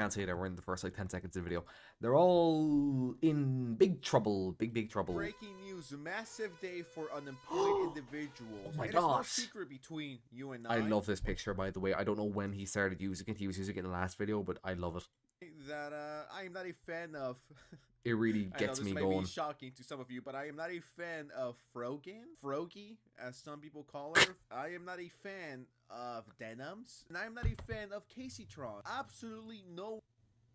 can't say that we're in the first like 10 seconds of the video. They're all in big trouble. Big trouble. Breaking news, massive day for unemployed individuals. Oh my and it's no gosh. secret between you and I love this picture, by the way. I don't know when he started using it. He was using it in the last video, but I love it. That I am not a fan of. It really gets me going. This may be shocking to some of you, but I am not a fan of Frogie, as some people call her. I am not a fan of Denims, and I am not a fan of Caseytron. Absolutely no.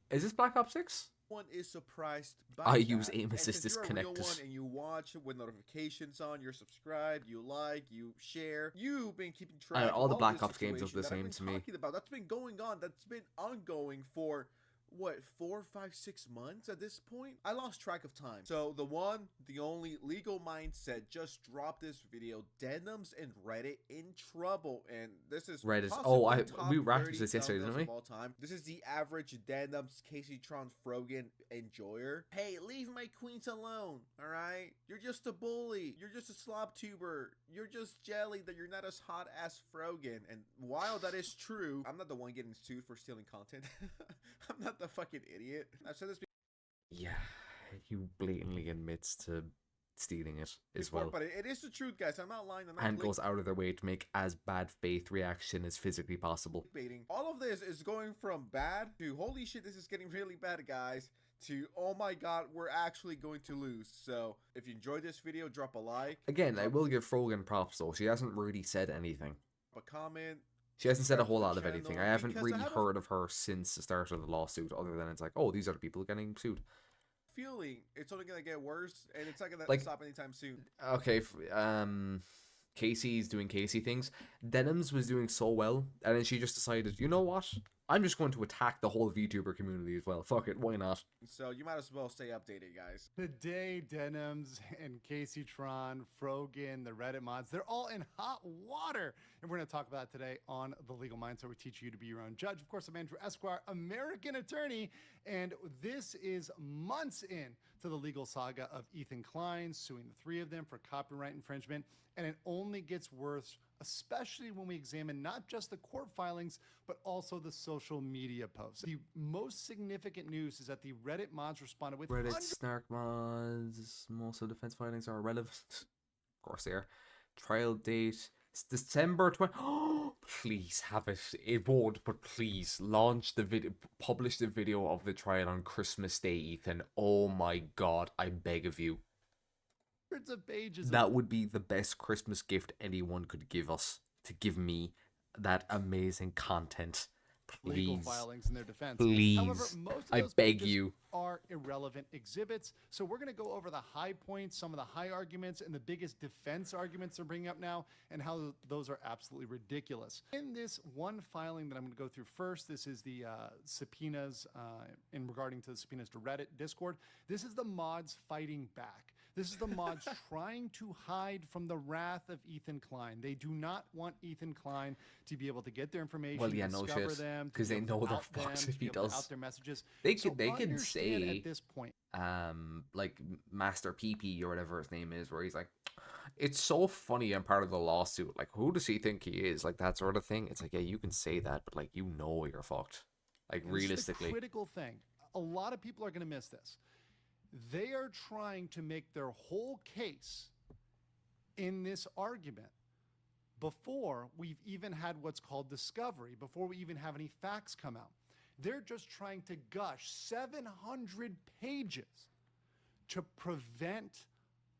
Is this Black Ops 6? One is surprised by I that. use aim assist You're a real disconnected. one and you watch with notifications on, you're subscribed, you like, you share. You've been keeping track. All the of Black this Ops games look the situation same to me. about. That's been going on. That's been ongoing for what, 4, 5, 6 months at this point? I lost track of time. So the one, the only Legal Mindset just dropped this video. Denims and Reddit in trouble, and this is Reddit. possibly Oh, top we reacted 30 to this yesterday, didn't thumbnails we? of all time. This is the average Denims Caseytron Frogan enjoyer. Hey, leave my queens alone, all right? You're just a bully. You're just a slob tuber. You're just jelly that you're not as hot as Frogan. And while that is true, I'm not the one getting sued for stealing content. I'm not the fucking idiot. I've said this before. Yeah, he blatantly admits to stealing it as well. But it is the truth, guys. I'm not lying. And goes out of their way to make as bad faith reaction as physically possible. All of this is going from bad to holy shit, this is getting really bad, guys, to oh my god, we're actually going to lose. So if you enjoyed this video, drop a like. Again, I will give Frogan props though. She hasn't really said anything. A comment. She hasn't said a whole lot of anything. I haven't really heard of her since the start of the lawsuit, other than it's like, oh, these are the people getting sued. Feeling it's only gonna get worse, and it's not gonna stop anytime soon. Okay, Casey's doing Casey things. Denims was doing so well, and then she just decided, you know what? I'm just going to attack the whole VTuber community as well. Fuck it, why not? So you might as well stay updated, guys. The day Denims and Caseytron, Frogan, the Reddit mods, they're all in hot water. And we're going to talk about that today on The Legal Mind, so we teach you to be your own judge. Of course, I'm Andrew Esquire, American attorney, and this is months in to the legal saga of Ethan Klein suing the three of them for copyright infringement, and it only gets worse, especially when we examine not just the court filings, but also the social media posts. The most significant news is that the Reddit mods responded with Reddit snark mods. Most of the defense filings are irrelevant. Of course they are. Trial date. It's December 20. Oh, please have it. It won't, but please launch the video. Publish the video of the trial on Christmas Day, Ethan. Oh my god, I beg of you. Hundreds of pages. That would be the best Christmas gift anyone could give us. To give me that amazing content. Please. Legal filings in their defense. Please. However, most of I those beg pages you. Are irrelevant exhibits. So we're going to go over the high points, some of the high arguments, and the biggest defense arguments they're bringing up now, and how those are absolutely ridiculous. In this one filing that I'm going to go through first, this is the subpoenas in regarding to the subpoenas to Reddit, Discord. This is the mods fighting back. This is the mods trying to hide from the wrath of Ethan Klein. They do not want Ethan Klein to be able to get their information, well, yeah, no discover shit, them, because they know they're fucked if he does. Out their messages. They could say at this point, like Master PP or whatever his name is, where he's like, it's so funny I'm part of the lawsuit. Like, who does he think he is? Like that sort of thing. It's like, yeah, you can say that, but like, you know, you're fucked. Like realistically, critical thing. A lot of people are going to miss this. They are trying to make their whole case in this argument before we've even had what's called discovery, before we even have any facts come out. They're just trying to gush 700 pages to prevent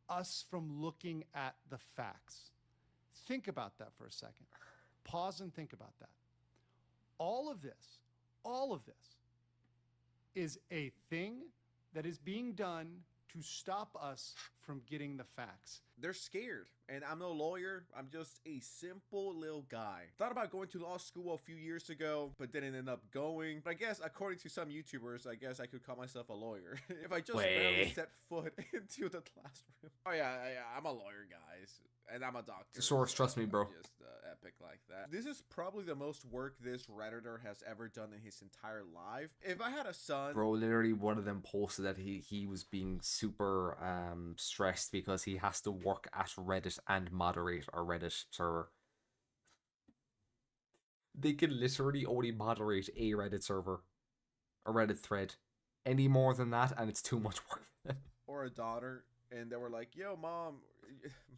us from looking at the facts. Think about that for a second. Pause and think about that. All of this is a thing that is being done to stop us from getting the facts. They're scared, and I'm no lawyer. I'm just a simple little guy. Thought about going to law school a few years ago, but didn't end up going. But I guess, according to some YouTubers, I guess I could call myself a lawyer if I just barely set foot into the classroom. Oh yeah, I'm a lawyer, guys, and I'm a doctor. Source, trust me, bro. Just epic like that. This is probably the most work this Redditor has ever done in his entire life. If I had a son, bro, literally one of them posted that he was being super stressed because he has to work at Reddit and moderate our Reddit server. They can literally only moderate a Reddit server. a Reddit thread any more than that, and it's too much work for them. Or a daughter, and they were like, yo, mom,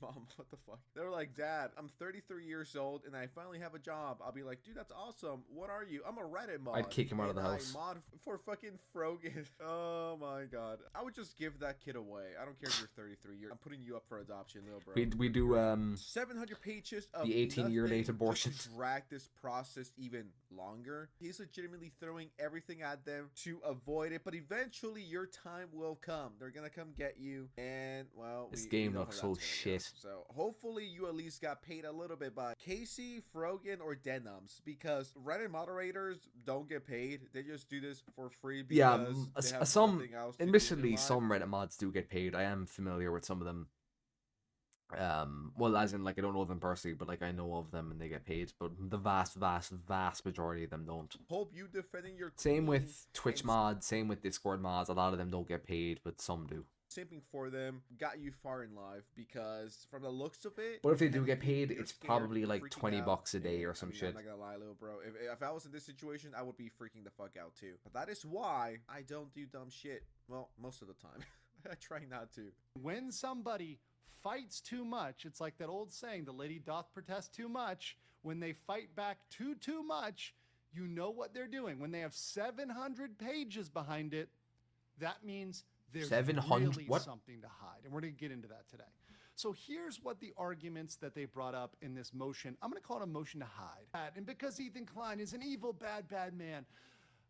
mom, what the fuck? They were like, Dad, I'm 33 years old, and I finally have a job. I'll be like, dude, that's awesome. What are you? I'm a Reddit mod. I'd kick him out of the and house. I mod for fucking Frogan. Oh my god. I would just give that kid away. I don't care if you're 33. I'm putting you up for adoption, little bro. We do 700 pages of the 18-year late nothing abortion. just to drag this process even longer. He's legitimately throwing everything at them to avoid it, but eventually your time will come. They're gonna come get you, and well, This we game know looks how so that's gonna shit. go. So hopefully you at least got paid a little bit by Casey, Frogan, or Denims, because Reddit moderators don't get paid. They just do this for free because Yeah, they have some, nothing else to do in admittedly, life. some Reddit mods do get paid. I am familiar with some of them. Well, as in, like, I don't know them personally, but, like, I know of them and they get paid, but the vast majority of them don't. Hope you defending your Same queen with Twitch and mods, same with Discord mods. A lot of them don't get paid, but some do. simping for them got you far in life, because from the looks of it, But if they do get paid, you're it's scared, probably like freaking $20 out, a day and, or some I mean, shit. I'm not gonna lie, little bro. If I was in this situation, I would be freaking the fuck out too. But that is why I don't do dumb shit. Well, most of the time. I try not to. When somebody fights too much, it's like that old saying, the lady doth protest too much. When they fight back too much, you know what they're doing. When they have 700 pages behind it, that means there's 700 really what? something to hide. And we're going to get into that today. So here's what the arguments that they brought up in this motion, I'm going to call it a motion to hide. And because Ethan Klein is an evil, bad man,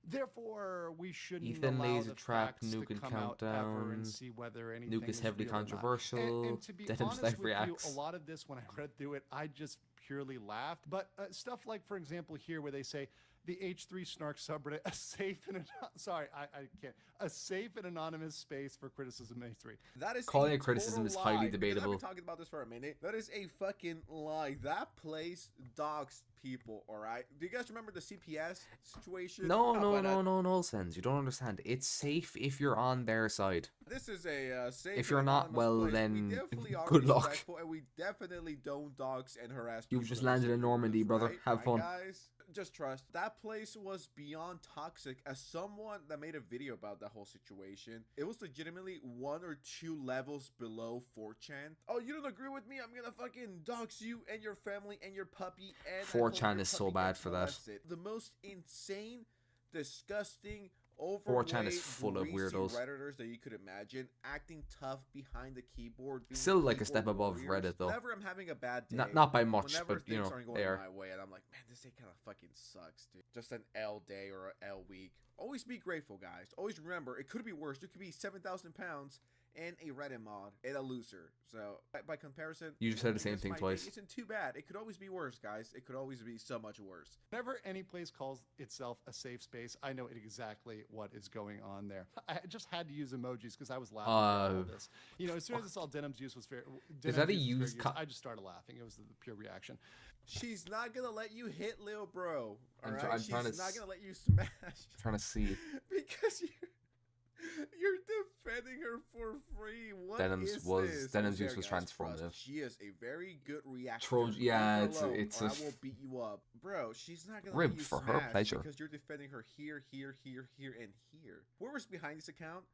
therefore we shouldn't Ethan allow lays a the trap, facts to Nuke and come out ever countdown. and see whether anything Nuke is heavily real or not. controversial. And to be Denim's honest life with reacts. you, a lot of this, when I read through it, I just purely laughed. But stuff like, for example, here where they say the H3 Snark subreddit, a safe and a safe and anonymous space for criticism. H3. That is Calling a it criticism total is highly lie, because debatable. I've been talking about this for a minute. That is a fucking lie. That place dogs people, alright? Do you guys remember the CPS situation? No, Senz. You don't understand. It's safe if you're on their side. This is a safe. If you're and not, anonymous well, place. then we definitely are good luck. respectful, and we definitely don't dox and harass. You've people just that are landed in saying Normandy, this, brother. right? Have fun. Guys, just trust. That place was beyond toxic. As someone that made a video about that whole situation, it was legitimately 1 or 2 levels below 4chan. Oh, you don't agree with me? I'm gonna fucking dox you and your family and your puppy. And I hope 4chan your is so puppy bad gets for that. molested. The most insane, disgusting, 4chan is full of greasy weirdos. Redditors that you could imagine, acting tough behind the keyboard. Being Still like a keyboard step above warriors. Reddit, though. Whenever I'm having a bad day, Not by much, whenever but you things know, aren't they going are. my way, and I'm like, man, this day kind of fucking sucks, dude. Just an L day or an L week. Always be grateful, guys. Always remember, it could be worse. You could be 7,000 pounds and a Reddit mod and a loser. So by comparison, You just said the same this thing might twice. be- Isn't too bad. It could always be worse, guys. It could always be so much worse. Whenever any place calls itself a safe space, I know exactly what is going on there. I just had to use emojis because I was laughing at all this. You know, as soon as I saw Denim's use was fair. Is that a Denim's used fair use, I just started laughing. It was the pure reaction. She's not gonna let you hit Lil Bro. All right, I'm she's trying to not gonna let you smash Trying to see. because you're defending her for free. What Denim's is was- this? Denim's Fair use was guys, transformative. trust, she is a very good reaction. Yeah, it's I a will beat you up, bro. She's not gonna rib let you for her smash pleasure. because you're defending her here, and here. Whoever's behind this account,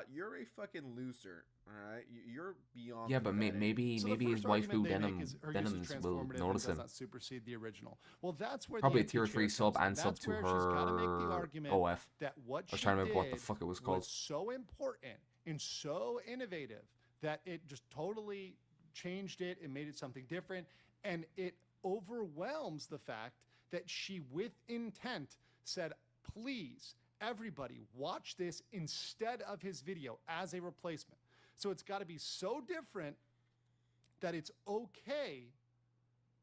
you're a fucking loser. All right, you're beyond. Yeah, but pathetic. maybe So the his first wife argument who they make is her use is Denims will transformative and notice does him. not supersede the original. Well, that's where Probably a the tier empty 3 chair sub comes in. and sub That's to where she's gotta make the her argument OF. that what I was she trying to remember what the did fuck it was called. was so important and so innovative that it just totally changed it and made it something different. And it overwhelms the fact that she, with intent, said, please, everybody, watch this instead of his video as a replacement. So it's got to be so different that it's okay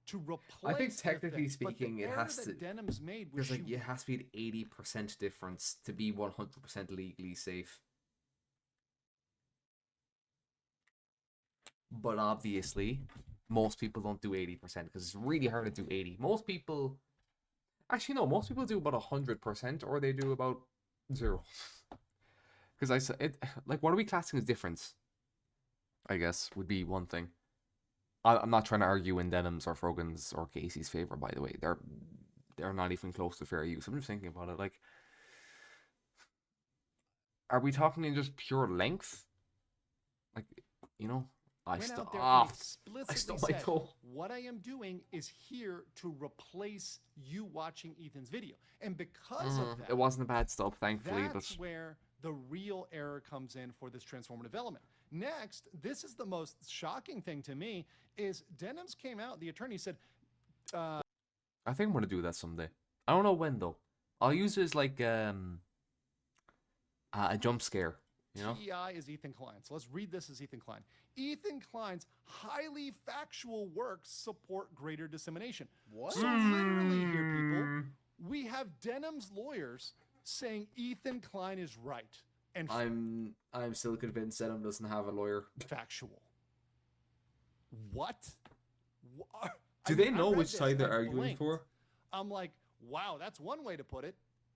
to replace. I think the technically thing. But the speaking, it error has that to. Denim's made was There's like it has to be an 80% difference to be 100% legally safe. But obviously, most people don't do 80% because it's really hard to do 80. Most people, actually no, most people do about 100% or they do about 0. Because I said it, like, what are we classing as difference? I guess would be one thing. I'm not trying to argue in Denim's or Frogan's or Casey's favor, by the way. They're not even close to fair use. I'm just thinking about it. Like, Are we talking in just pure length? Like, you know, I Went out stop. there and I explicitly stole my said, toe. what I am doing is here to replace you watching Ethan's video. And because of that, It wasn't a bad stop, thankfully, that's but where the real error comes in for this transformative element. Next, this is the most shocking thing to me, is Denims came out, the attorney said, I think I'm gonna do that someday. I don't know when though. I'll use it as like a jump scare, you know? TEI is Ethan Klein. So let's read this as Ethan Klein. Ethan Klein's highly factual works support greater dissemination. What? So literally here, people, we have Denham's lawyers saying Ethan Klein is right and I'm still convinced Denham doesn't have a lawyer. factual. What? Do they know which side they're arguing for? I'm like, wow, that's one way to put it.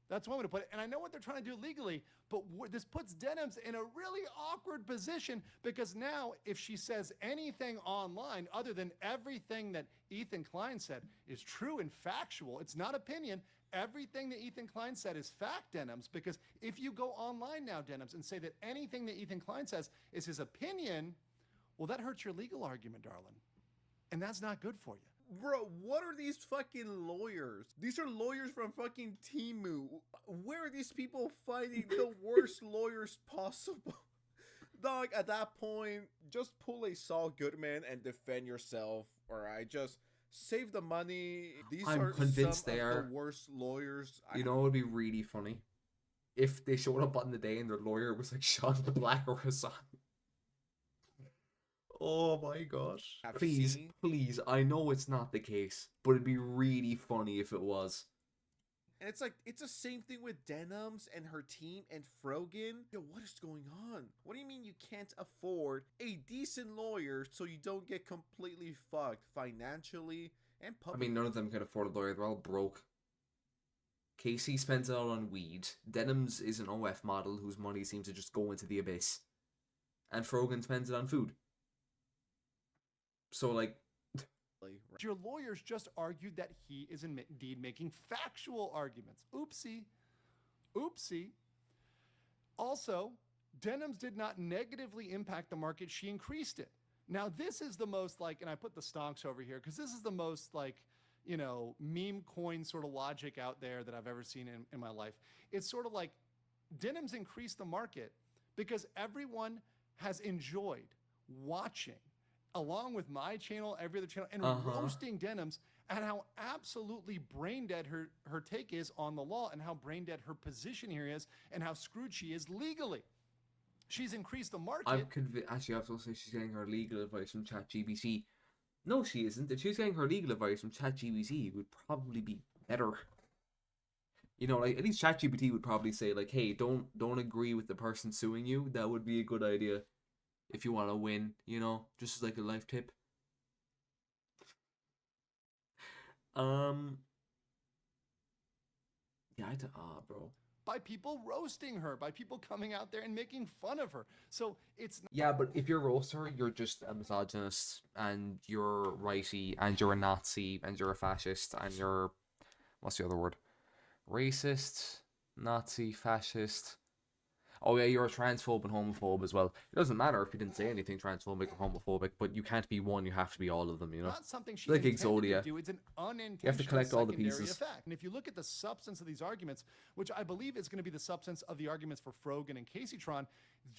That's one way to put it. And I know what they're trying to do legally, but this puts Denims in a really awkward position, because now if she says anything online other than everything that Ethan Klein said is true and factual, it's not opinion. Everything that Ethan Klein said is fact, Denims, because if you go online now, Denims, and say that anything that Ethan Klein says is his opinion, well, that hurts your legal argument, darling. And that's not good for you. Bro, what are these fucking lawyers? These are lawyers from fucking Timu. Where are these people finding the worst lawyers possible? Dog, at that point, just pull a Saul Goodman and defend yourself, alright? Just save the money. These I'm are convinced some they of are. the worst lawyers. You know, it would be really funny if they showed up on the day and their lawyer was like Sean Black or Hassan. Oh my gosh. Have Please, seen- please. I know it's not the case, but it'd be really funny if it was. And it's like, it's the same thing with Denims and her team and Frogan. Yo, what is going on? What do you mean you can't afford a decent lawyer so you don't get completely fucked financially and I publicly? mean, none of them can afford a lawyer. They're all broke. Casey spends it all on weed. Denims is an OF model whose money seems to just go into the abyss. And Frogan spends it on food. So, like, Your lawyers just argued that he is indeed making factual arguments. Oopsie. Oopsie. Also, Denims did not negatively impact the market. She increased it. Now, this is the most like, and I put the stonks over here because this is the most like, you know, meme coin sort of logic out there that I've ever seen in my life. It's sort of like Denims increased the market because everyone has enjoyed watching, along with my channel, every other channel, and roasting Denims, and how absolutely brain dead her take is on the law, and how brain dead her position here is, and how screwed she is legally. She's increased the market. I'm convinced. Actually, I was going to say she's getting her legal advice from ChatGPT. No, she isn't. If she was getting her legal advice from ChatGPT, it would probably be better. You know, like, at least ChatGPT would probably say, like, hey, don't agree with the person suing you. That would be a good idea if you want to win, you know, just as like a life tip. Yeah, bro. By people roasting her, by people coming out there and making fun of her. So it's Yeah, but if you're a roaster, you're just a misogynist, and you're righty, and you're a Nazi, and you're a fascist, and you're, what's the other word? Racist, Nazi, fascist. Oh yeah, you're a transphobe and homophobe as well. It doesn't matter if you didn't say anything transphobic or homophobic, but you can't be one, you have to be all of them, you know? not something she Like intended Exodia. to do. It's an unintentional You have to collect all the secondary pieces. effect. And if you look at the substance of these arguments, which I believe is going to be the substance of the arguments for Frogan and Caseytron,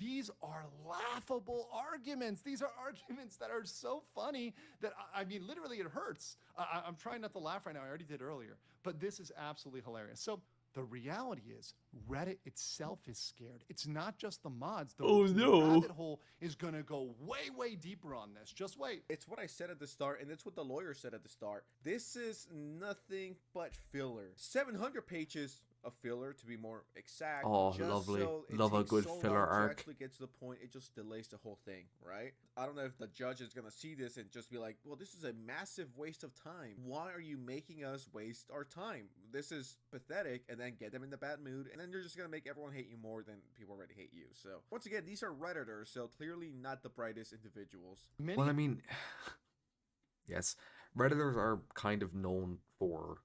these are laughable arguments. These are arguments that are so funny that, I mean, literally it hurts. I'm trying not to laugh right now. I already did earlier. But this is absolutely hilarious. So the reality is, Reddit itself is scared. It's not just the mods. The rabbit hole is going to go way, way deeper on this. Just wait. It's what I said at the start, and it's what the lawyer said at the start. This is nothing but filler. 700 pages of filler, to be more exact. Oh, just lovely. So it Love a takes good so filler long to arc. actually get to the point, it just delays the whole thing, right? I don't know if the judge is going to see this and just be like, well, this is a massive waste of time. Why are you making us waste our time? This is pathetic, and then get them in the bad mood, and then you're just going to make everyone hate you more than people already hate you. So, once again, these are Redditors, so clearly not the brightest individuals. Well, I mean, yes, Redditors are kind of known for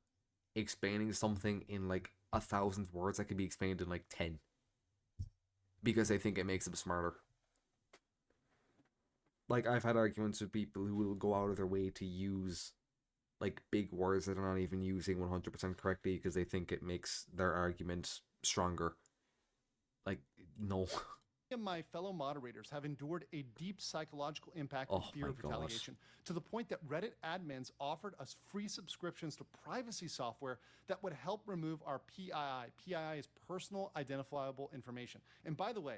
explaining something in like 1,000 words that can be explained in like 10. because they think it makes them smarter. Like, I've had arguments with people who will go out of their way to use, like, big words that they're not even using 100% correctly because they think it makes their argument stronger. Like, no. And my fellow moderators have endured a deep psychological impact and Oh fear my of God. retaliation, to the point that Reddit admins offered us free subscriptions to privacy software that would help remove our PII. PII is personal identifiable information. And by the way,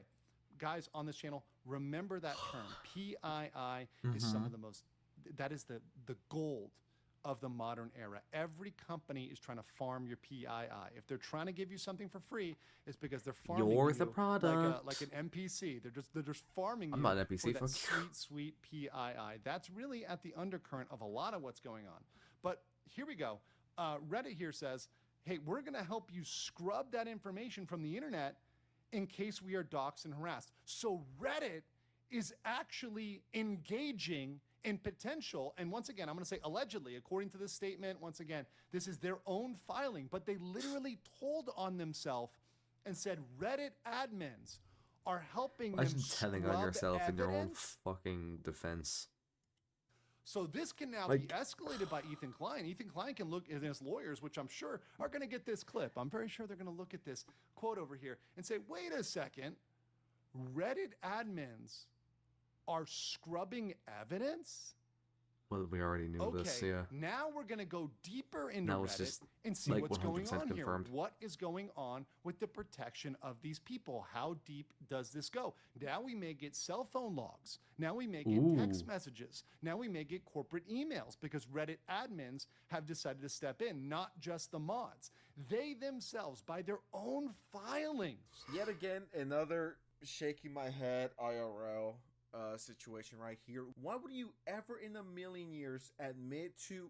guys on this channel, remember that term. PII is some of the most, that is the gold of the modern era. Every company is trying to farm your PII. If they're trying to give you something for free, it's because they're farming You're you the product. like an NPC. They're just farming I'm you not an NPC, for that fuck you. sweet PII. That's really at the undercurrent of a lot of what's going on. But here we go. Reddit here says, hey, we're going to help you scrub that information from the internet in case we are doxxed and harassed. So Reddit is actually engaging in potential, and once again, I'm going to say allegedly, according to this statement, once again, this is their own filing, but they literally told on themselves and said Reddit admins are helping them Imagine telling on scrub yourself in your own evidence. fucking defense. So this can now Like- be escalated by Ethan Klein. Ethan Klein can look at his lawyers, which I'm sure are going to get this clip. I'm very sure they're going to look at this quote over here and say, wait a second, Reddit admins are scrubbing evidence? Well, we already knew this, yeah. Now we're going to go deeper into Now it's Reddit just, and see like, what's going 100% on confirmed. here. What is going on with the protection of these people? How deep does this go? Now we may get cell phone logs. Now we may get text Ooh. messages. Now we may get corporate emails because Reddit admins have decided to step in, not just the mods. They themselves, by their own filings. Yet again, another shaking my head IRL situation right here. Why would you ever in a million years admit to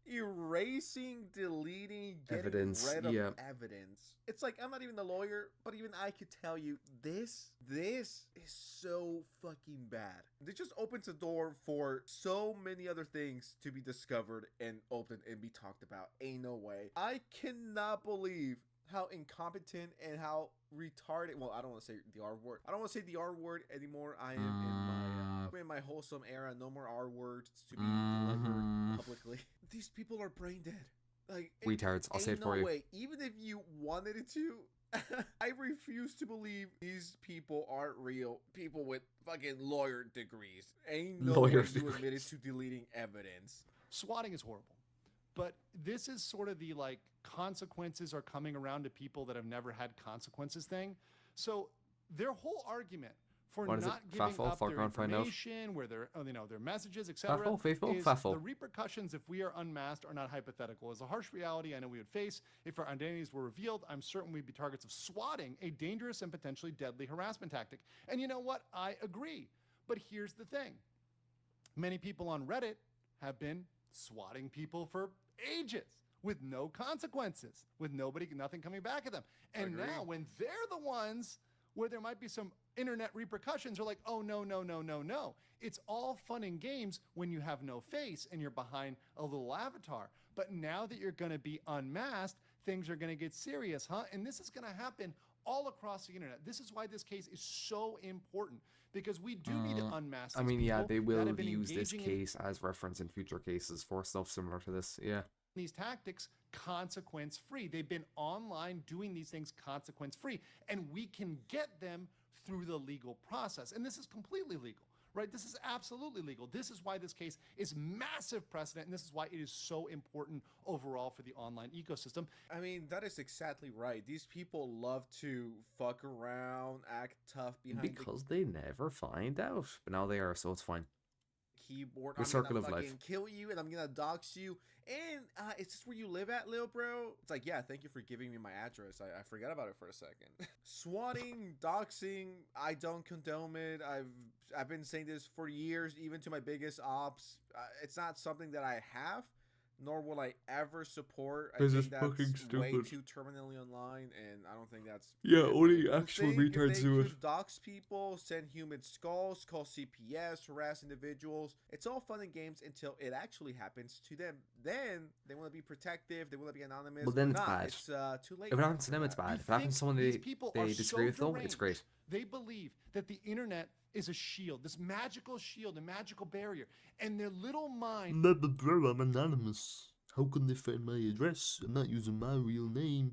erasing, deleting, getting Evidence, rid of yeah. evidence? It's like, I'm not even a lawyer, but even I could tell you this is so fucking bad. It just opens the door for so many other things to be discovered and opened and be talked about. Ain't no way. I cannot believe how incompetent and how retarded. Well, I don't want to say the R word. I don't want to say the R word anymore. I am in my wholesome era. No more R words to be delivered publicly. These people are brain dead. Like, Retards. I'll say it for you. Way. Even if you wanted it to, I refuse to believe these people aren't real people with fucking lawyer degrees. Ain't no way you admitted to deleting evidence. Swatting is horrible. But this is sort of the like consequences are coming around to people that have never had consequences thing. So their whole argument for What is not it? giving Faffle? up Far their Cry find out? information, where their their messages, etc., Faffle? Faithful? is Faffle. the repercussions if we are unmasked are not hypothetical. As a harsh reality I know we would face if our identities were revealed, I'm certain we'd be targets of swatting, a dangerous and potentially deadly harassment tactic. And you know what? I agree. But here's the thing. Many people on Reddit have been swatting people for ages with no consequences, with nothing coming back at them. And now when they're the ones where there might be some internet repercussions, are like, oh, no. It's all fun and games when you have no face and you're behind a little avatar. But now that you're going to be unmasked, things are going to get serious, huh? And this is going to happen all across the internet. This is why this case is so important, because we do need to unmask I these mean, yeah, people they that will have been use this engaging in case as reference in future cases for stuff similar to this, yeah. these tactics consequence free. They've been online doing these things consequence free, and we can get them through the legal process. And this is completely legal, right? This is absolutely legal. This is why this case is massive precedent, and this is why it is so important overall for the online ecosystem. I mean, that is exactly right. These people love to fuck around, act tough behind Because they never find out. But now they are, so it's fine. the keyboard. The I'm circle gonna of fucking life. kill you, and I'm gonna dox you. And is this where you live at, Lil Bro? It's like, yeah, thank you for giving me my address. I forgot about it for a second. Swatting, doxing, I don't condone it. I've been saying this for years, even to my biggest ops. It's not something that I have. nor will I ever support. I This think is that's fucking way stupid. too terminally online, and I don't think that's Yeah, good. only You actual think retards they do it. could dox people, send human skulls, call CPS, harass individuals. It's all fun and games until it actually happens to them. Then they want to be protective. They want to be anonymous. Well, then but it's nah, bad. It's too late. If it now happens to for them, it's that. bad. You If it happens think to someone these people are they disagree so with, though, it's great. deranged. They believe that the internet is a shield, this magical shield, a magical barrier, and their little mind But bro, I'm anonymous. How can they find my address? I'm not using my real name.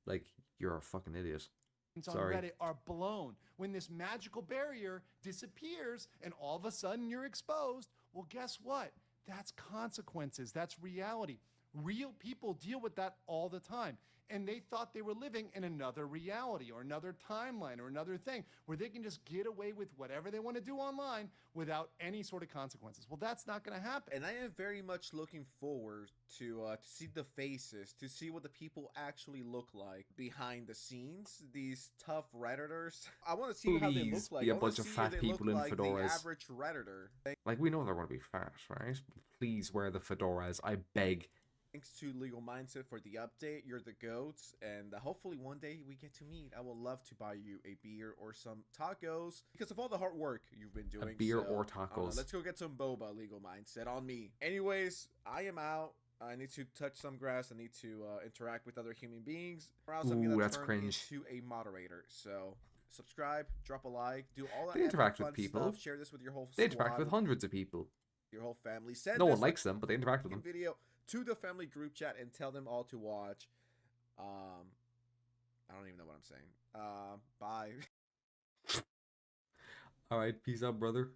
Like, you're a fucking idiot. on Sorry. Reddit are blown when this magical barrier disappears and all of a sudden you're exposed. Well, guess what? That's consequences. That's reality. Real people deal with that all the time. And they thought they were living in another reality or another timeline or another thing where they can just get away with whatever they want to do online without any sort of consequences. Well, that's not going to happen. And I am very much looking forward to see the faces, to see what the people actually look like behind the scenes. These tough redditors. I want to see how they look Please like. be a I wanna bunch of see if fat they people look in like fedoras. The average redditor. Like, we know they're going to be fat, right? Please wear the fedoras, I beg. Thanks to Legal Mindset for the update. You're the goats, and hopefully one day we get to meet. I would love to buy you a beer or some tacos because of all the hard work you've been doing. Beer So, or tacos. let's go get some boba. Legal Mindset on me. Anyways, I am out. I need to touch some grass. I need to interact with other human beings, or else I'm Ooh, gonna that's turn cringe. into a moderator. So subscribe, drop a like, do all that They interact fun with people. stuff. Share this with your whole They squad, interact with hundreds of people. your whole family. Send No one this likes them, but they interact with them. video to the family group chat and tell them all to watch. I don't even know what I'm saying. Bye. Alright, peace out, brother.